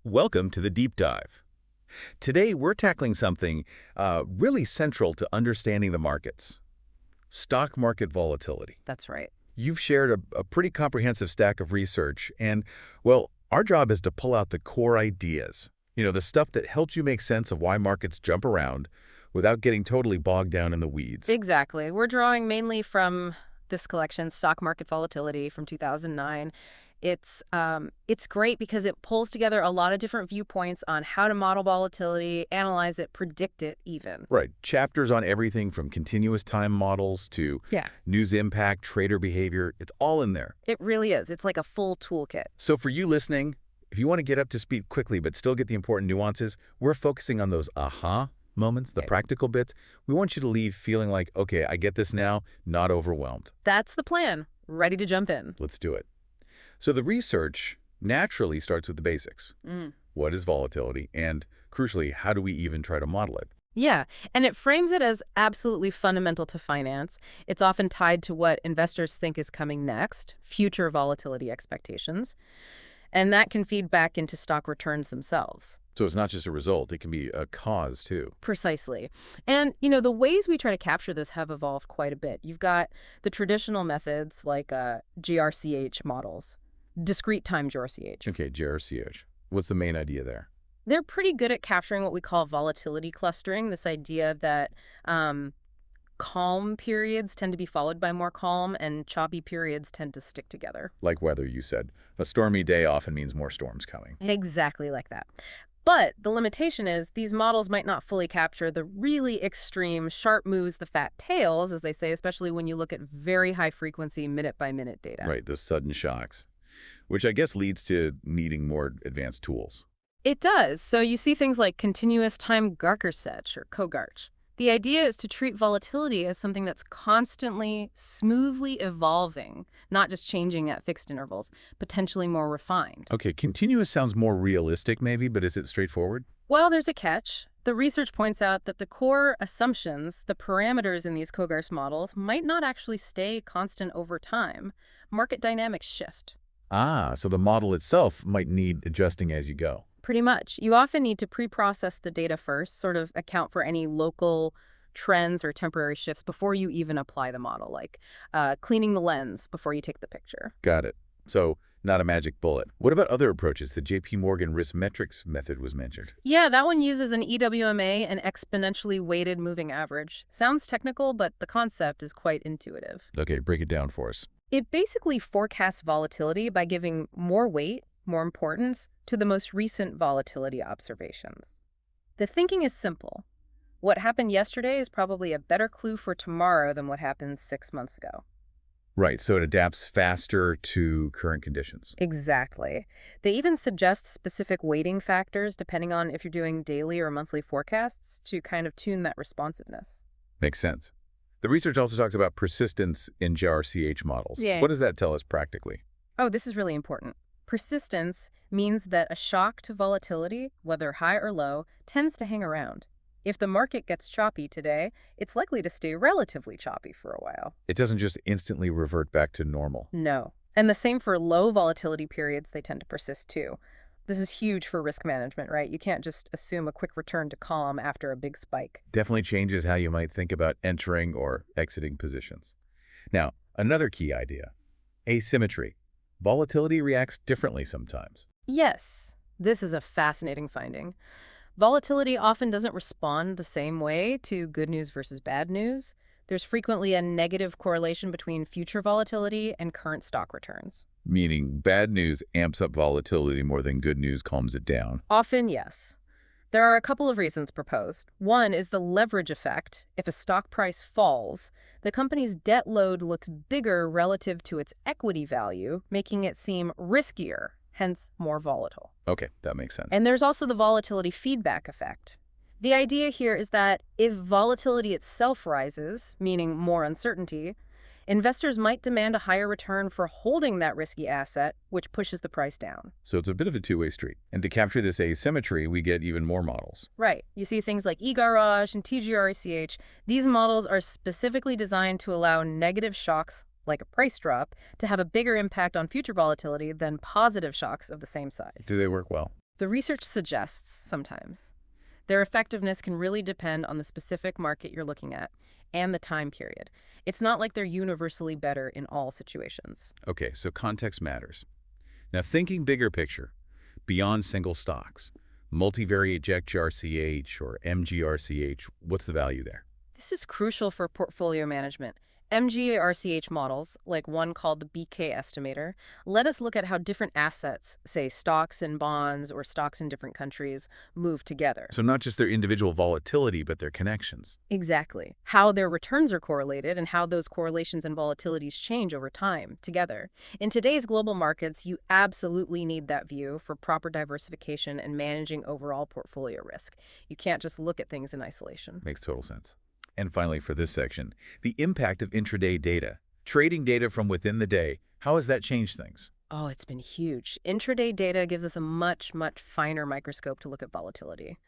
Welcome to the Deep Dive. Today, we're tackling something really central to understanding the markets. Stock market volatility. That's right. You've shared a pretty comprehensive stack of research, and, well, our job is to pull out the core ideas. The stuff that helps you make sense of why markets jump around without getting totally bogged down in the weeds. Exactly. We're drawing mainly from this collection, Stock Market Volatility from 2009. It's great because it pulls together a lot of different viewpoints on how to model volatility, analyze it, predict it even. Right. Chapters on everything from continuous time models to Yeah. news impact, trader behavior. It's all in there. It really is. It's like a full toolkit. So for you listening, if you want to get up to speed quickly but still get the important nuances, we're focusing on those aha moments, the Okay. practical bits. We want you to leave feeling like, okay, I get this now, not overwhelmed. That's the plan. Ready to jump in. Let's do it. So the research naturally starts with the basics. Mm. What is volatility? And crucially, how do we even try to model it? Yeah, and it frames it as absolutely fundamental to finance. It's often tied to what investors think is coming next, future volatility expectations, and that can feed back into stock returns themselves. So it's not just a result, it can be a cause too. Precisely. And, the ways we try to capture this have evolved quite a bit. You've got the traditional methods like GRCH models, discrete time GRCH. Okay, JRCH. What's the main idea there? They're pretty good at capturing what we call volatility clustering, this idea that calm periods tend to be followed by more calm and choppy periods tend to stick together. Like weather, you said. A stormy day often means more storms coming. Exactly like that. But the limitation is these models might not fully capture the really extreme sharp moves, the fat tails, as they say, especially when you look at very high frequency minute-by-minute data. Right, the sudden shocks, which I guess leads to needing more advanced tools. It does. So you see things like continuous time Garcherset or Kogarch. The idea is to treat volatility as something that's constantly, smoothly evolving, not just changing at fixed intervals, potentially more refined. Okay, continuous sounds more realistic maybe, but is it straightforward? Well, there's a catch. The research points out that the core assumptions, the parameters in these Kogarch models, might not actually stay constant over time. Market dynamics shift. Ah, so the model itself might need adjusting as you go. Pretty much. You often need to pre-process the data first, sort of account for any local trends or temporary shifts before you even apply the model, like cleaning the lens before you take the picture. Got it. So not a magic bullet. What about other approaches? The JP Morgan risk metrics method was mentioned. Yeah, that one uses an EWMA, an exponentially weighted moving average. Sounds technical, but the concept is quite intuitive. Okay, break it down for us. It basically forecasts volatility by giving more weight, more importance, to the most recent volatility observations. The thinking is simple. What happened yesterday is probably a better clue for tomorrow than what happened 6 months ago. Right, so it adapts faster to current conditions. Exactly. They even suggest specific weighting factors depending on if you're doing daily or monthly forecasts to kind of tune that responsiveness. Makes sense. The research also talks about persistence in JRCH models. Yeah. What does that tell us practically? Oh, this is really important. Persistence means that a shock to volatility, whether high or low, tends to hang around. If the market gets choppy today, it's likely to stay relatively choppy for a while. It doesn't just instantly revert back to normal. No. And the same for low volatility periods, they tend to persist too. This is huge for risk management, right? You can't just assume a quick return to calm after a big spike. Definitely changes how you might think about entering or exiting positions. Now, another key idea, asymmetry. Volatility reacts differently sometimes. Yes, this is a fascinating finding. Volatility often doesn't respond the same way to good news versus bad news. There's frequently a negative correlation between future volatility and current stock returns. Meaning bad news amps up volatility more than good news calms it down. Often, yes. There are a couple of reasons proposed. One is the leverage effect. If a stock price falls, the company's debt load looks bigger relative to its equity value, making it seem riskier, hence more volatile. Okay, that makes sense. And there's also the volatility feedback effect. The idea here is that if volatility itself rises, meaning more uncertainty, investors might demand a higher return for holding that risky asset, which pushes the price down. So it's a bit of a two-way street. And to capture this asymmetry, we get even more models. Right. You see things like eGarage and TGRCH. These models are specifically designed to allow negative shocks, like a price drop, to have a bigger impact on future volatility than positive shocks of the same size. Do they work well? The research suggests sometimes. Their effectiveness can really depend on the specific market you're looking at and the time period. It's not like they're universally better in all situations. Okay, so context matters. Now, thinking bigger picture, beyond single stocks, multivariate GRCH or MGRCH, what's the value there? This is crucial for portfolio management. MGRCH models, like one called the BK estimator, let us look at how different assets, say stocks and bonds or stocks in different countries, move together. So not just their individual volatility, but their connections. Exactly. How their returns are correlated and how those correlations and volatilities change over time together. In today's global markets, you absolutely need that view for proper diversification and managing overall portfolio risk. You can't just look at things in isolation. Makes total sense. And finally, for this section, the impact of intraday data. Trading data from within the day, how has that changed things? Oh, it's been huge. Intraday data gives us a much, much finer microscope to look at volatility.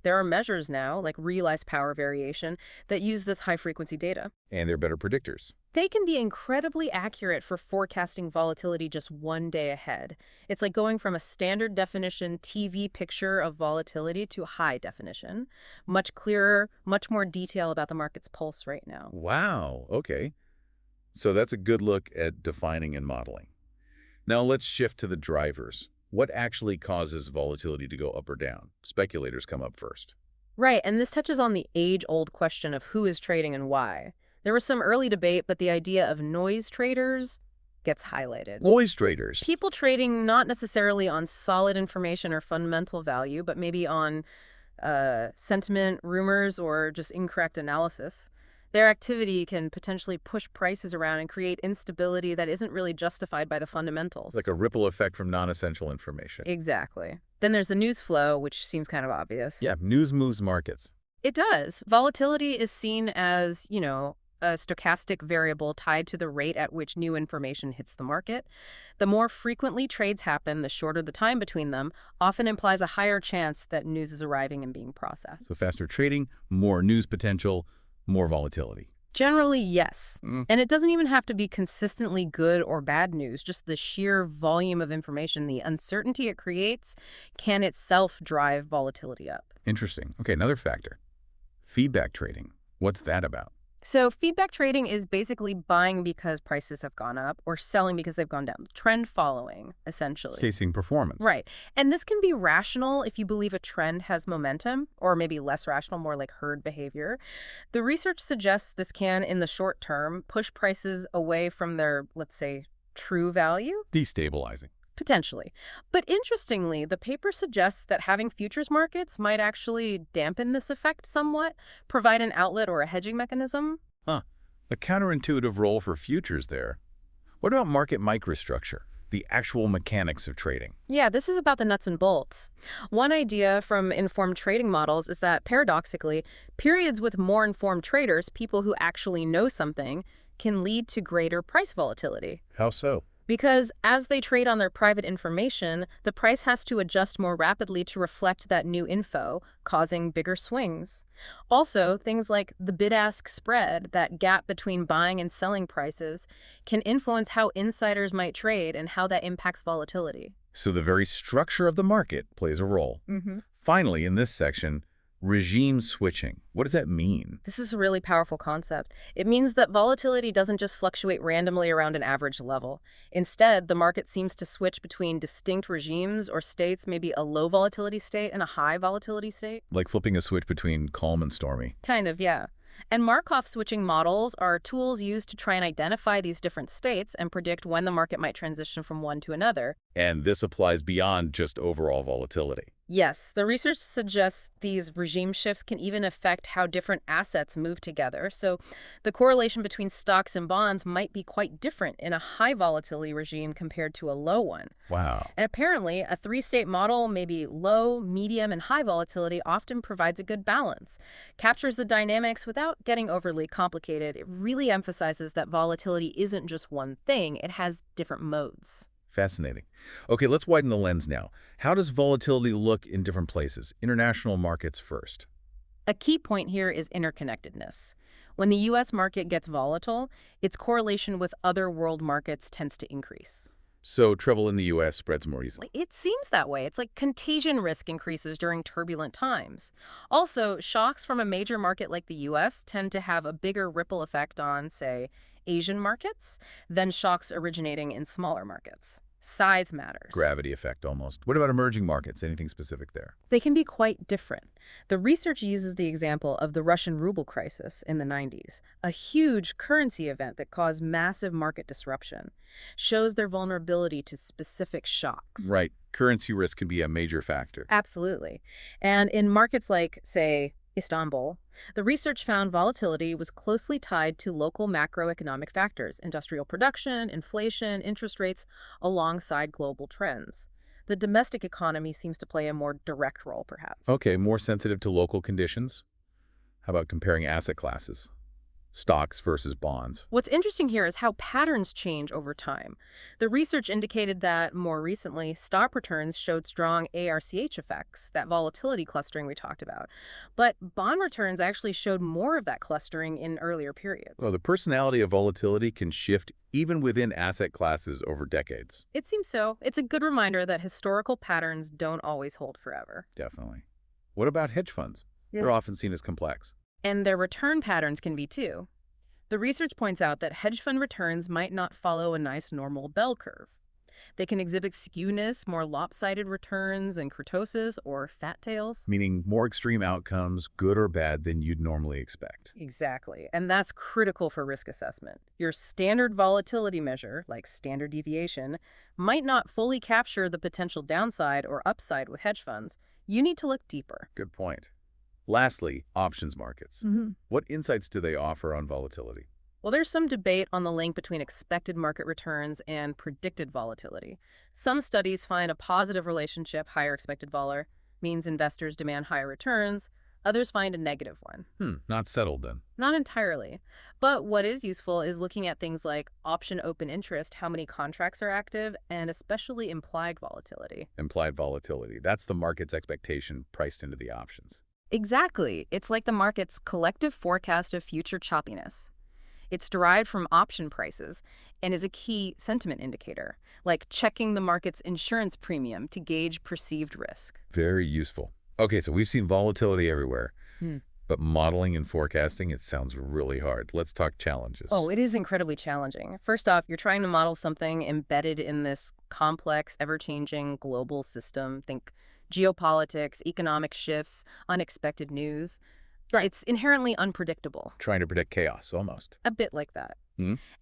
There are measures now, like realized power variation, that use this high-frequency data. And they're better predictors. They can be incredibly accurate for forecasting volatility just one day ahead. It's like going from a standard definition TV picture of volatility to a high definition. Much clearer, much more detail about the market's pulse right now. Wow, okay. So that's a good look at defining and modeling. Now let's shift to the drivers. What actually causes volatility to go up or down? Speculators come up first. Right, and this touches on the age-old question of who is trading and why. There was some early debate, but the idea of noise traders gets highlighted. Noise traders. People trading not necessarily on solid information or fundamental value, but maybe on sentiment, rumors, or just incorrect analysis. Their activity can potentially push prices around and create instability that isn't really justified by the fundamentals. Like a ripple effect from non-essential information. Exactly. Then there's the news flow, which seems kind of obvious. Yeah, news moves markets. It does. Volatility is seen as, a stochastic variable tied to the rate at which new information hits the market. The more frequently trades happen, the shorter the time between them, often implies a higher chance that news is arriving and being processed. So faster trading, more news potential, more volatility. Generally, yes. And it doesn't even have to be consistently good or bad news. Just the sheer volume of information, the uncertainty it creates, can itself drive volatility up. Interesting. Okay, another factor. Feedback trading. What's that about? So feedback trading is basically buying because prices have gone up or selling because they've gone down. Trend following, essentially. Chasing performance. Right. And this can be rational if you believe a trend has momentum, or maybe less rational, more like herd behavior. The research suggests this can, in the short term, push prices away from their, let's say, true value. Destabilizing. Potentially. But interestingly, the paper suggests that having futures markets might actually dampen this effect somewhat, provide an outlet or a hedging mechanism. Huh. A counterintuitive role for futures there. What about market microstructure, the actual mechanics of trading? Yeah, this is about the nuts and bolts. One idea from informed trading models is that, paradoxically, periods with more informed traders, people who actually know something, can lead to greater price volatility. How so? Because as they trade on their private information, the price has to adjust more rapidly to reflect that new info, causing bigger swings. Also, things like the bid-ask spread, that gap between buying and selling prices, can influence how insiders might trade and how that impacts volatility. So the very structure of the market plays a role. Finally, in this section, regime switching. What does that mean? This is a really powerful concept. It means that volatility doesn't just fluctuate randomly around an average level. Instead, the market seems to switch between distinct regimes or states, maybe a low volatility state and a high volatility state. Like flipping a switch between calm and stormy. Kind of, yeah. And Markov switching models are tools used to try and identify these different states and predict when the market might transition from one to another. And this applies beyond just overall volatility. Yes, the research suggests these regime shifts can even affect how different assets move together. So the correlation between stocks and bonds might be quite different in a high volatility regime compared to a low one. Wow. And apparently, a three-state model, maybe low, medium, and high volatility, often provides a good balance. Captures the dynamics without getting overly complicated. It really emphasizes that volatility isn't just one thing. It has different modes. Fascinating. Okay, let's widen the lens now. How does volatility look in different places? International markets first. A key point here is interconnectedness. When the U.S. market gets volatile, its correlation with other world markets tends to increase. So trouble in the U.S. spreads more easily. It seems that way. It's like contagion risk increases during turbulent times. Also, shocks from a major market like the US tend to have a bigger ripple effect on, say, Asian markets than shocks originating in smaller markets. Size matters. Gravity effect almost. What about emerging markets? Anything specific there? They can be quite different. The research uses the example of the Russian ruble crisis in the 90s, a huge currency event that caused massive market disruption, shows their vulnerability to specific shocks. Right. Currency risk can be a major factor. Absolutely. And in markets like, say, Istanbul, the research found volatility was closely tied to local macroeconomic factors, industrial production, inflation, interest rates, alongside global trends. The domestic economy seems to play a more direct role, perhaps. Okay, more sensitive to local conditions? How about comparing asset classes? Stocks versus bonds. What's interesting here is how patterns change over time. The research indicated that, more recently, stock returns showed strong ARCH effects, that volatility clustering we talked about. But bond returns actually showed more of that clustering in earlier periods. Well, the personality of volatility can shift even within asset classes over decades. It seems so. It's a good reminder that historical patterns don't always hold forever. Definitely. What about hedge funds? They're often seen as complex. And their return patterns can be too. The research points out that hedge fund returns might not follow a nice normal bell curve. They can exhibit skewness, more lopsided returns, and kurtosis, or fat tails. Meaning more extreme outcomes, good or bad, than you'd normally expect. Exactly. And that's critical for risk assessment. Your standard volatility measure, like standard deviation, might not fully capture the potential downside or upside with hedge funds. You need to look deeper. Good point. Lastly, options markets. What insights do they offer on volatility? Well, there's some debate on the link between expected market returns and predicted volatility. Some studies find a positive relationship, higher expected vol means investors demand higher returns. Others find a negative one. Not settled then. Not entirely. But what is useful is looking at things like option open interest, how many contracts are active, and especially implied volatility. Implied volatility. That's the market's expectation priced into the options. Exactly. It's like the market's collective forecast of future choppiness. It's derived from option prices and is a key sentiment indicator, like checking the market's insurance premium to gauge perceived risk. Very useful. Okay, so we've seen volatility everywhere, but modeling and forecasting, it sounds really hard. Let's talk challenges. Oh, it is incredibly challenging. First off, you're trying to model something embedded in this complex, ever-changing global system. Think geopolitics, economic shifts, unexpected news. Right. It's inherently unpredictable. Trying to predict chaos, almost. A bit like that.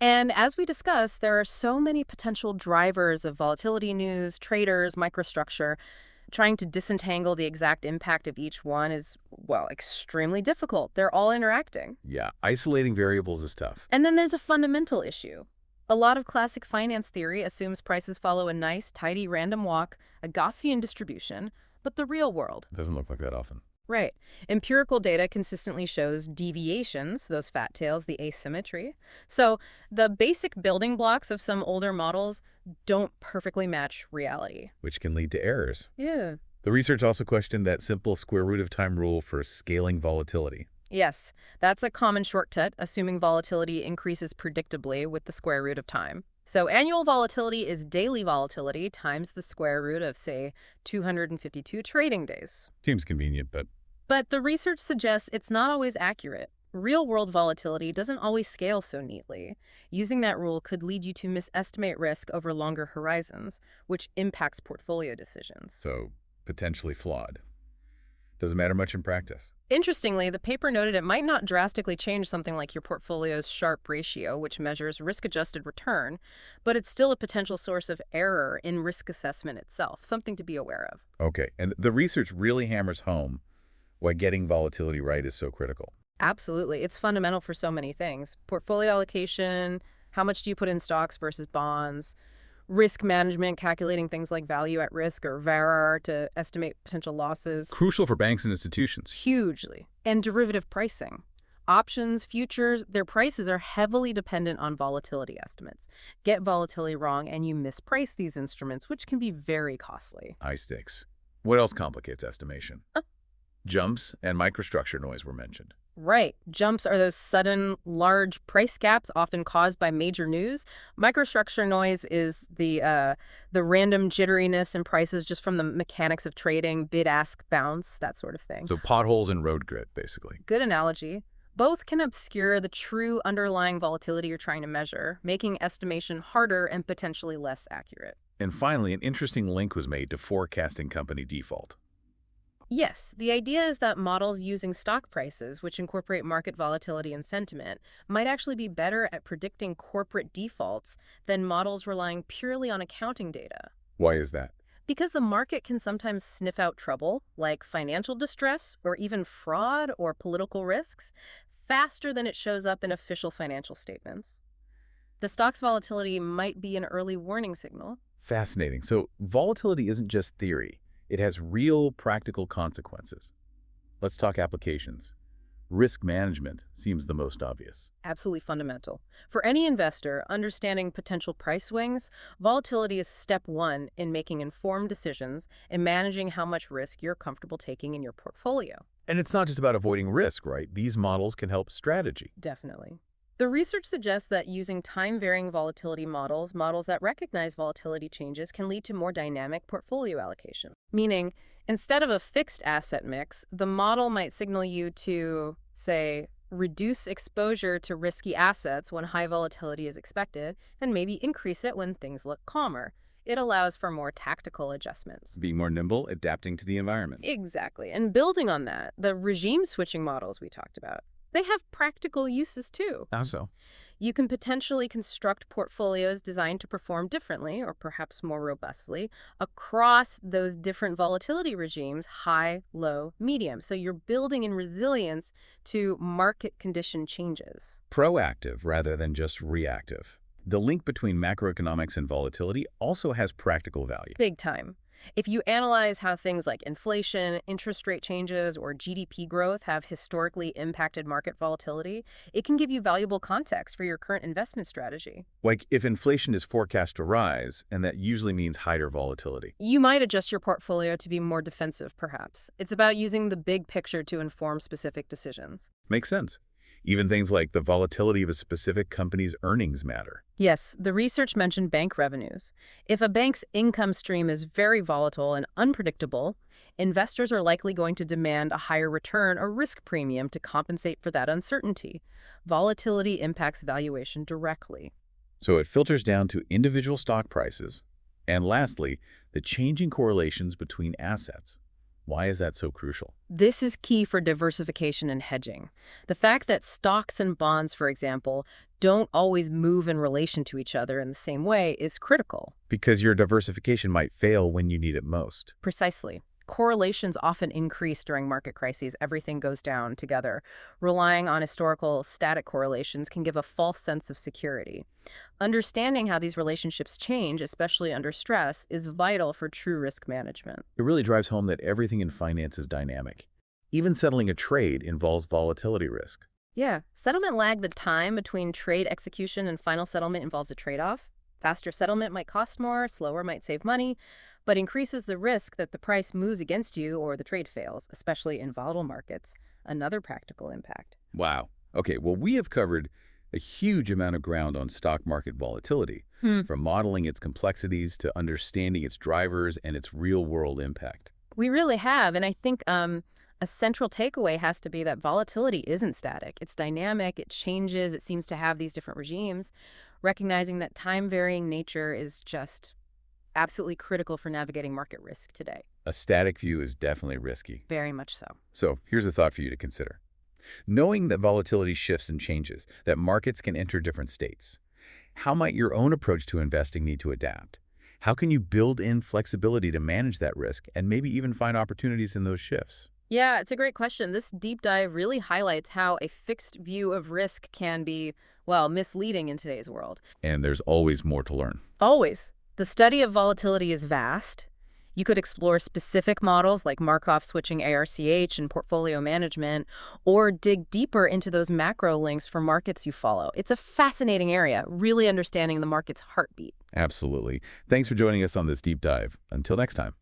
And as we discussed, there are so many potential drivers of volatility news, traders, microstructure. Trying to disentangle the exact impact of each one is, well, extremely difficult. They're all interacting. Yeah, isolating variables is tough. And then there's a fundamental issue. A lot of classic finance theory assumes prices follow a nice, tidy, random walk, a Gaussian distribution, but the real world. It doesn't look like that often. Right. Empirical data consistently shows deviations, those fat tails, the asymmetry. So the basic building blocks of some older models don't perfectly match reality. Which can lead to errors. Yeah. The research also questioned that simple square root of time rule for scaling volatility. Yes, that's a common shortcut, assuming volatility increases predictably with the square root of time. So annual volatility is daily volatility times the square root of, say, 252 trading days. Seems convenient, but... But the research suggests it's not always accurate. Real-world volatility doesn't always scale so neatly. Using that rule could lead you to misestimate risk over longer horizons, which impacts portfolio decisions. So, potentially flawed. Doesn't matter much in practice. Interestingly, the paper noted it might not drastically change something like your portfolio's Sharpe ratio, which measures risk-adjusted return, but it's still a potential source of error in risk assessment itself, something to be aware of. Okay, and the research really hammers home why getting volatility right is so critical. Absolutely. It's fundamental for so many things. Portfolio allocation, how much do you put in stocks versus bonds, risk management, calculating things like value at risk or VaR to estimate potential losses. Crucial for banks and institutions. Hugely. And derivative pricing. Options, futures, their prices are heavily dependent on volatility estimates. Get volatility wrong and you misprice these instruments, which can be very costly. High stakes. What else complicates estimation? Jumps and microstructure noise were mentioned. Right. Jumps are those sudden, large price gaps often caused by major news. Microstructure noise is the random jitteriness in prices just from the mechanics of trading, bid-ask bounce, that sort of thing. So potholes and road grit, basically. Good analogy. Both can obscure the true underlying volatility you're trying to measure, making estimation harder and potentially less accurate. And finally, an interesting link was made to forecasting company default. Yes, the idea is that models using stock prices, which incorporate market volatility and sentiment, might actually be better at predicting corporate defaults than models relying purely on accounting data. Why is that? Because the market can sometimes sniff out trouble, like financial distress or even fraud or political risks, faster than it shows up in official financial statements. The stock's volatility might be an early warning signal. Fascinating. So volatility isn't just theory. It has real practical consequences. Let's talk applications. Risk management seems the most obvious. Absolutely fundamental. For any investor, understanding potential price swings, volatility is step one in making informed decisions and managing how much risk you're comfortable taking in your portfolio. And it's not just about avoiding risk, right? These models can help strategy. Definitely. The research suggests that using time-varying volatility models that recognize volatility changes, can lead to more dynamic portfolio allocation. Meaning, instead of a fixed asset mix, the model might signal you to, say, reduce exposure to risky assets when high volatility is expected, and maybe increase it when things look calmer. It allows for more tactical adjustments. Being more nimble, adapting to the environment. Exactly. And building on that, the regime switching models we talked about, they have practical uses too. How so? You can potentially construct portfolios designed to perform differently, or perhaps more robustly, across those different volatility regimes, high, low, medium. So you're building in resilience to market condition changes. Proactive rather than just reactive. The link between macroeconomics and volatility also has practical value. Big time. If you analyze how things like inflation, interest rate changes, or GDP growth have historically impacted market volatility, it can give you valuable context for your current investment strategy. Like if inflation is forecast to rise, and that usually means higher volatility. You might adjust your portfolio to be more defensive, perhaps. It's about using the big picture to inform specific decisions. Makes sense. Even things like the volatility of a specific company's earnings matter. Yes, the research mentioned bank revenues. If a bank's income stream is very volatile and unpredictable, investors are likely going to demand a higher return or risk premium to compensate for that uncertainty. Volatility impacts valuation directly. So it filters down to individual stock prices. And lastly, the changing correlations between assets. Why is that so crucial? This is key for diversification and hedging. The fact that stocks and bonds, for example, don't always move in relation to each other in the same way is critical. Because your diversification might fail when you need it most. Precisely. Correlations often increase during market crises. Everything goes down together. Relying on historical static correlations can give a false sense of security. Understanding how these relationships change, especially under stress, is vital for true risk management. It really drives home that everything in finance is dynamic. Even settling a trade involves volatility risk. Yeah, settlement lag, the time between trade execution and final settlement, involves a trade-off. Faster settlement might cost more, slower might save money, but increases the risk that the price moves against you or the trade fails, especially in volatile markets. Another practical impact. Wow. Okay, well, we have covered a huge amount of ground on stock market volatility, from modeling its complexities to understanding its drivers and its real-world impact. We really have, and I think a central takeaway has to be that volatility isn't static. It's dynamic, it changes, it seems to have these different regimes. Recognizing that time-varying nature is just absolutely critical for navigating market risk today. A static view is definitely risky. Very much so. So here's a thought for you to consider. Knowing that volatility shifts and changes, that markets can enter different states, how might your own approach to investing need to adapt? How can you build in flexibility to manage that risk and maybe even find opportunities in those shifts? Yeah, it's a great question. This deep dive really highlights how a fixed view of risk can be, well, misleading in today's world. And there's always more to learn. Always. The study of volatility is vast. You could explore specific models like Markov switching ARCH and portfolio management, or dig deeper into those macro links for markets you follow. It's a fascinating area, really understanding the market's heartbeat. Absolutely. Thanks for joining us on this deep dive. Until next time.